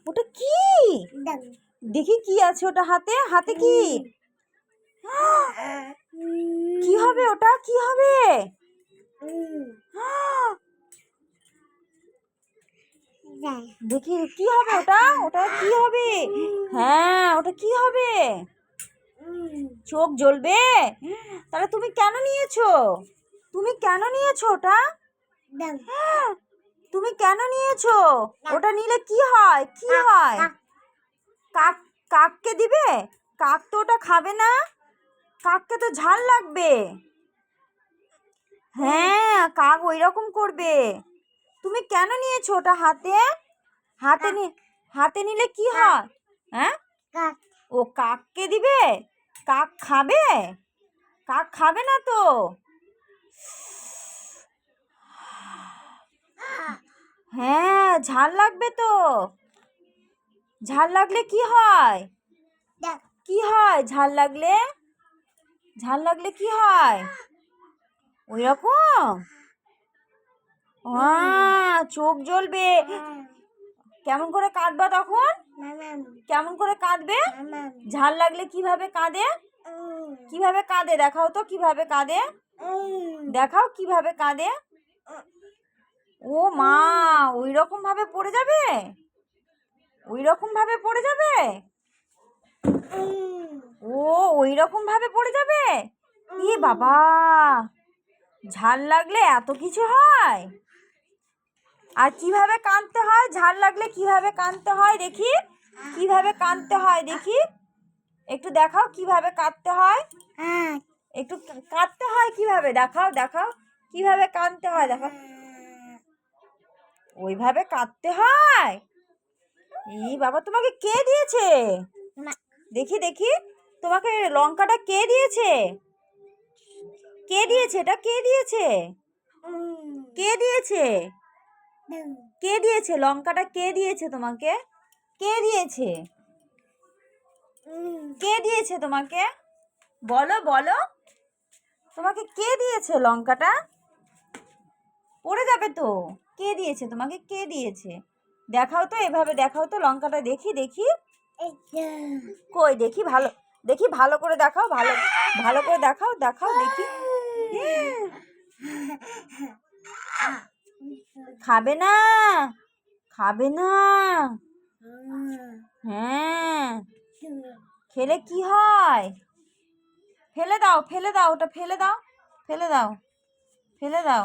ওটা কি? দেখি কি আছে ওটা হাতে, হাতে কি? কি হবে ওটা? কি হবে? দেখি কি হবে ওটা? ওটা কি হবে? হ্যাঁ, ওটা কি হবে? চোখ জ্বলবে? তাহলে তুমি কেন নিয়েছো? তুমি কেন নিয়েছো ওটা? তুমি কেন নিয়েছো? ওটা নিলে কি হয়? কি হয়? কাক, কাককে দিবে? কাক তো ওটা খাবে না। কাককে তো ঝাল লাগবে। হ্যাঁ, কাক ওই রকম করবে। তুমি কেন নিয়েছো ওটা হাতে? হাতে হাতে নিলে কি হয়? হ্যাঁ, ও কাককে দিবে? কাক খাবে? কাক খাবে না তো। হ্যাঁ, ঝাল লাগবে তো। ঝাল লাগলে কি হয়? কি হয় ঝাল লাগলে? ঝাল লাগলে কি হয়? ওই রকম চোখ জ্বলবে। কেমন করে কাঁদবা তখন? কেমন করে কাঁদবে? ঝাল লাগলে কিভাবে কাঁদে? কিভাবে কাঁদে দেখাও তো, কিভাবে কাঁদে? দেখাও কিভাবে কাঁদে। ও মা, ওই রকম ভাবে পড়ে যাবে? ওই রকম ভাবে পড়ে যাবে? ও ওই রকম ভাবে পড়ে যাবে? ই বাবা, ঝাল লাগলে এত কিছু হয়? আর কিভাবে কাঁদতে হয়? ঝাল লাগলে কিভাবে কাঁদতে হয় দেখি? কিভাবে কাঁদতে হয় দেখি? একটু দেখাও কিভাবে কাঁদতে হয়। একটু কাঁদতে হয় কিভাবে দেখাও, দেখাও কিভাবে কাঁদতে হয় দেখাও। ওইভাবে কাঁদতে হয়? ই বাবা, তোমাকে কে দিয়েছে? দেখি দেখি, তোমাকে লঙ্কাটা কে দিয়েছে? কে দিয়েছে এটা? কে দিয়েছে? কে দিয়েছে? কে দিয়েছে লঙ্কাটা? কে দিয়েছে তোমাকে? কে দিয়েছে? কে দিয়েছে তোমাকে? বলো বলো, তোমাকে কে দিয়েছে লঙ্কাটা? পড়ে যাবে তো। কে দিয়েছে তোমাকে? কে দিয়েছে? দেখাও তো, এভাবে দেখাও তো লঙ্কাটা, দেখি দেখি। কই দেখি, ভালো দেখি, ভালো করে দেখাও, ভালো ভালো করে দেখাও, দেখাও দেখি। খাবে না? খাবে না? হ্যাঁ, খেলে কি হয়? ফেলে দাও, ফেলে দাও, ওটা ফেলে দাও, ফেলে দাও, ফেলে দাও।